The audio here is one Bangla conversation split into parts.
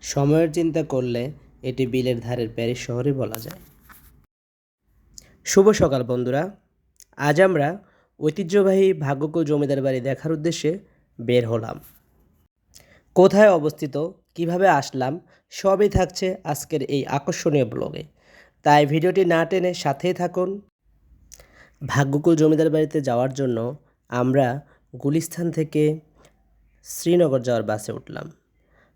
সময়ের চিন্তা করলে এটি বিলের ধারের প্যারিস শহরই বলা যায়। শুভ সকাল বন্ধুরা, আজ আমরা ঐতিহ্যবাহী ভাগ্যকুল জমিদার বাড়ি দেখার উদ্দেশ্যে বের হলাম। কোথায় অবস্থিত, কিভাবে আসলাম, সবই থাকছে আজকের এই আকর্ষণীয় ব্লগে। তাই ভিডিওটি না টেনে সাথেই থাকুন। ভাগ্যকুল জমিদার বাড়িতে যাওয়ার জন্য আমরা গুলিস্তান থেকে শ্রীনগর যাওয়ার বাসে উঠলাম।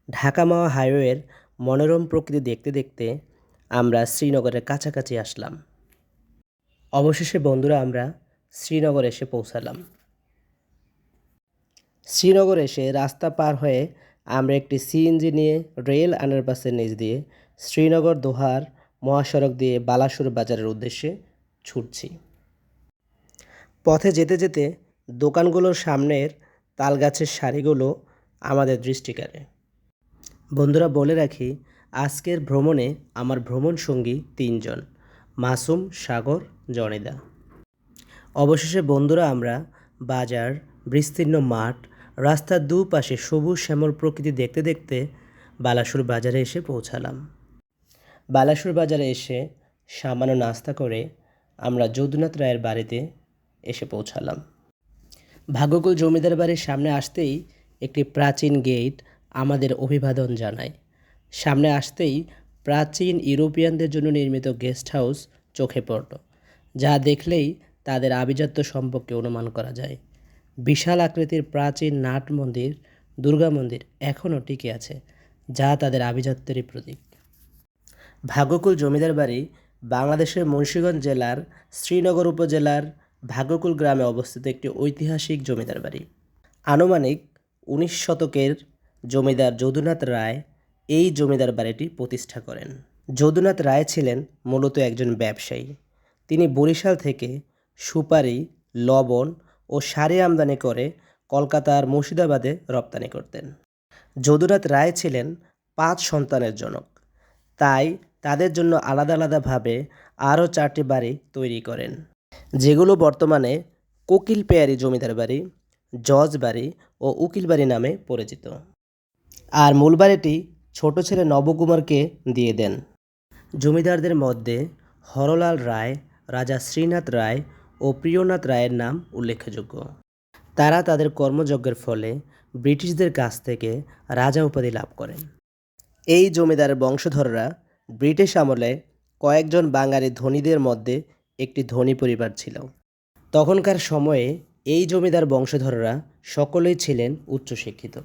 ঢাকা মাওয়া হাইওয়ের মনোরম প্রকৃতি দেখতে দেখতে আমরা শ্রীনগরের কাছাকাছি আসলাম। অবশেষে বন্ধুরা আমরা শ্রীনগর এসে পৌঁছালাম। শ্রীনগর এসে রাস্তা পার হয়ে আমরা একটি সিএনজি নিয়ে রেল আন্ডারপাসের নিচ দিয়ে শ্রীনগর দোহার মহাসড়ক দিয়ে বালাসুর বাজারের উদ্দেশ্যে ছুটছি। পথে যেতে যেতে দোকানগুলোর সামনের তালগাছের সারিগুলো আমাদের দৃষ্টি কাড়ে। বন্ধুরা বলে রাখি, আজকের ভ্রমণে আমার ভ্রমণ সঙ্গী 3 জন: মাসুম, সাগর, জনিদা। অবশেষে বন্ধুরা আমরা বাজার, বিস্তীর্ণ মাঠ, রাস্তার দুপাশে সবুজ শ্যামল প্রকৃতি দেখতে দেখতে বালাসুর বাজারে এসে পৌঁছালাম। বালাসুর বাজারে এসে সামান্য নাস্তা করে আমরা যদুনাথ রায়ের বাড়িতে এসে পৌঁছালাম। ভাগ্যকুল জমিদার বাড়ির সামনে আসতেই একটি প্রাচীন গেট আমাদের অভিবাদন জানায়। সামনে আসতেই প্রাচীন ইউরোপিয়ানদের জন্য নির্মিত গেস্ট হাউস চোখে পড়ল, যা দেখলেই তাদের আভিজাত্য সম্পর্কে অনুমান করা যায়। বিশাল আকৃতির প্রাচীন নাট মন্দির, দুর্গা মন্দির এখনও টিকে আছে, যা তাদের আভিজাত্যেরই প্রতীক। ভাগ্যকুল জমিদার বাড়ি বাংলাদেশের মুন্সিগঞ্জ জেলার শ্রীনগর উপজেলার ভাগ্যকুল গ্রামে অবস্থিত একটি ঐতিহাসিক জমিদার বাড়ি। আনুমানিক 19 শতকের জমিদার যদুনাথ রায় এই জমিদার বাড়িটি প্রতিষ্ঠা করেন। যদুনাথ রায় ছিলেন মূলত একজন ব্যবসায়ী। তিনি বরিশাল থেকে সুপারি, লবণ ও শাড়ি আমদানি করে কলকাতার মুর্শিদাবাদে রপ্তানি করতেন। যদুনাথ রায় ছিলেন 5 সন্তানের জনক, তাই তাদের জন্য আলাদা আলাদাভাবে আরও 4টি বাড়ি তৈরি করেন, যেগুলো বর্তমানে কোকিল পেয়ারি জমিদার বাড়ি, জজ বাড়ি ও উকিল বাড়ি নামে পরিচিত। আর মূল বাড়িটি ছোট ছেলে নবকুমারকে দিয়ে দেন। জমিদারদের মধ্যে হরলাল রায়, রাজা শ্রীনাথ রায় ও প্রিয়নাথ রায়ের নাম উল্লেখযোগ্য। তারা তাদের কর্মযজ্ঞের ফলে ব্রিটিশদের কাছ থেকে রাজা উপাধি লাভ করেন। এই জমিদারের বংশধররা ব্রিটিশ আমলে কয়েকজন বাঙালি ধনীদের মধ্যে একটি ধনী পরিবার ছিল। তখনকার সময়ে এই জমিদার বংশধররা সকলেই ছিলেন উচ্চশিক্ষিত।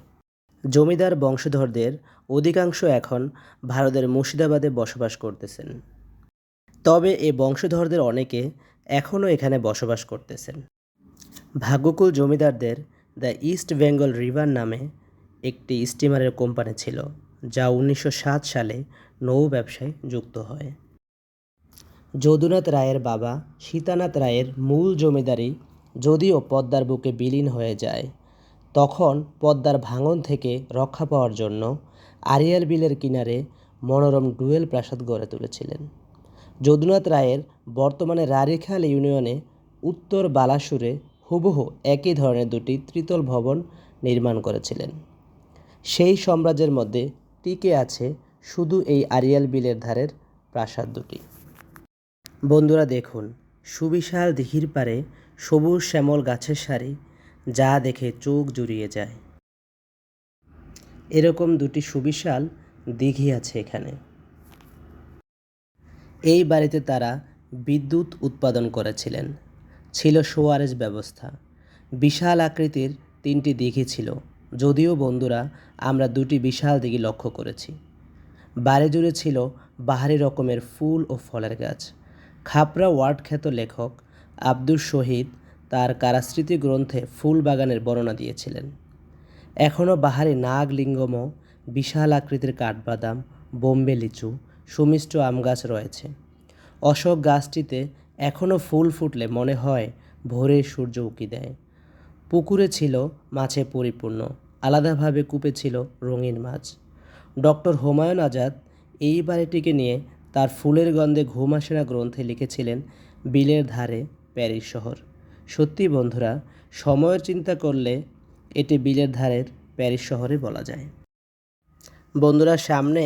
জমিদার বংশধরদের অধিকাংশ এখন ভারতের মুর্শিদাবাদে বসবাস করতেছেন। তবে এই বংশধরদের অনেকে এখনও এখানে বসবাস করতেছেন। ভাগ্যকুল জমিদারদের দ্য ইস্ট বেঙ্গল রিভার নামে একটি স্টিমারের কোম্পানি ছিল, যা 1907 সালে নৌ ব্যবসায় যুক্ত হয়। যদুনাথ রায়ের বাবা সীতানাথ রায়ের মূল জমিদারি যদিও পদ্মার বুকে বিলীন হয়ে যায়, তখন পদ্মার ভাঙন থেকে রক্ষা পাওয়ার জন্য আড়িয়াল বিলের কিনারে মনোরম ডুয়েল প্রাসাদ গড়ে তুলেছিলেন। যদুনাথ রায়ের বর্তমানে রানীখাল ইউনিয়নে উত্তর বালাসুরে হুবহু একই ধরনের 2টি ত্রিতল ভবন নির্মাণ করেছিলেন। সেই সাম্রাজ্যের মধ্যে টিকে আছে শুধু এই আড়িয়াল বিলের ধারের প্রাসাদ 2টি। বন্ধুরা দেখুন, সুবিশাল দিঘির পাড়ে সবুজ শ্যামল গাছের সারি, যা দেখে চোখ জুড়িয়ে যায়। এরকম 2টি সুবিশাল দিঘি আছে এখানে। এই বাড়িতে তারা বিদ্যুৎ উৎপাদন করেছিলেন। ছিল সোয়ারেজ ব্যবস্থা। বিশাল আকৃতির 3টি দিঘি ছিল, যদিও বন্ধুরা আমরা 2টি বিশাল দিঘি লক্ষ্য করেছি। বাড়ি জুড়ে ছিল বাহারি রকমের ফুল ও ফলের গাছ। খাপড়া ওয়ার্ড খ্যাত লেখক আব্দুর শহীদ তার কারাস্মৃতি গ্রন্থে ফুল বাগানের বর্ণনা দিয়েছিলেন। এখনও বাহারি নাগ লিঙ্গম, বিশাল আকৃতির কাঠবাদাম, বোম্বে লিচু, সুমিষ্ট আম গাছ রয়েছে। অশোক গাছটিতে এখনও ফুল ফুটলে মনে হয় ভোরের সূর্য উঁকি দেয়। পুকুরে ছিল মাছে পরিপূর্ণ, আলাদাভাবে কূপে ছিল রঙিন মাছ। ডক্টর হুমায়ুন আজাদ এই বাড়িটিকে নিয়ে তার ফুলের গন্ধে ঘুম আসে না গ্রন্থে লিখেছিলেন, বিলের ধারে প্যারিস শহর। সত্যি বন্ধুরা, সময়ের চিন্তা করলে এটি বিলের ধারের প্যারিস শহরে বলা যায়। বন্ধুরা, সামনে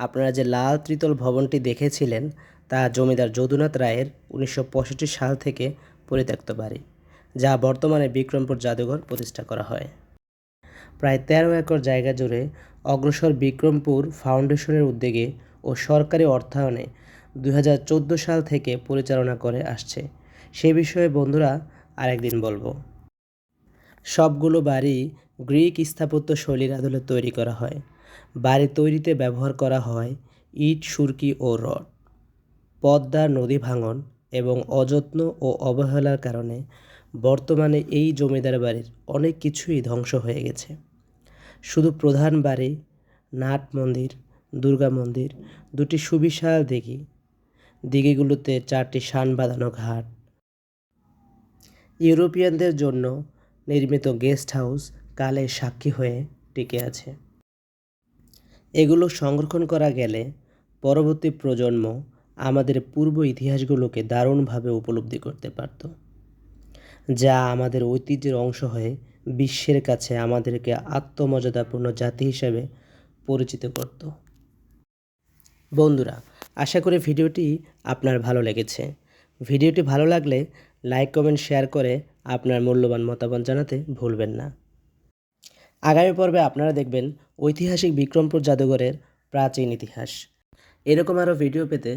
আপনারা যে লাল ত্রিতল ভবনটি দেখেছিলেন তা জমিদার যদুনাথ রায়ের 1965 সাল থেকে পরিত্যক্ত বাড়ি, যা বর্তমানে বিক্রমপুর জাদুঘর প্রতিষ্ঠা করা হয়। প্রায় 13 একর জায়গা জুড়ে অগ্রসর বিক্রমপুর ফাউন্ডেশনের উদ্যোগে ও সরকারি অর্থায়নে 2014 সাল থেকে পরিচালনা করে আসছে। সে বিষয়ে বন্ধুরা আরেকদিন বলবো। সবগুলো বাড়ি গ্রিক স্থাপত্য শৈলীর আদলে তৈরি করা হয়। বাড়ি তৈরিতে ব্যবহার করা হয় ইট, সুরকি ও রড। পদ্মার নদী ভাঙন এবং অযত্ন ও অবহেলার কারণে বর্তমানে এই জমিদার বাড়ির অনেক কিছুই ধ্বংস হয়ে গেছে। শুধু প্রধান বাড়ি, নাট মন্দির, দুর্গা মন্দির, দুটি সুবিশাল দিঘি, দিঘিগুলোতে 4টি শান বাঁধানো ঘাট, ইউরোপিয়ানদের জন্য নির্মিত গেস্ট হাউস কালের সাক্ষী হয়ে টিকে আছে। এগুলো সংরক্ষণ করা গেলে পরবর্তী প্রজন্ম আমাদের পূর্ব ইতিহাসগুলোকে দারুণভাবে উপলব্ধি করতে পারত, যা আমাদের ঐতিহ্যের অংশ হয়ে বিশ্বের কাছে আমাদেরকে আত্মমর্যাদাপূর্ণ জাতি হিসেবে পরিচিত করত। বন্ধুরা, আশা করি ভিডিওটি আপনার ভালো লেগেছে। ভিডিওটি ভালো লাগলে লাইক, কমেন্ট, শেয়ার করে আপনার মূল্যবান মতামত জানাতে ভুলবেন না। আগামী পর্বে আপনারা দেখবেন ঐতিহাসিক বিক্রমপুর জাদুঘরের প্রাচীন ইতিহাস। এরকম আরও ভিডিও পেতে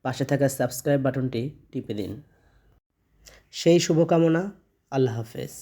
পাশে থাকা সাবস্ক্রাইব বাটনটি টিপে দিন। সেই শুভকামনা। আল্লাহ হাফেজ।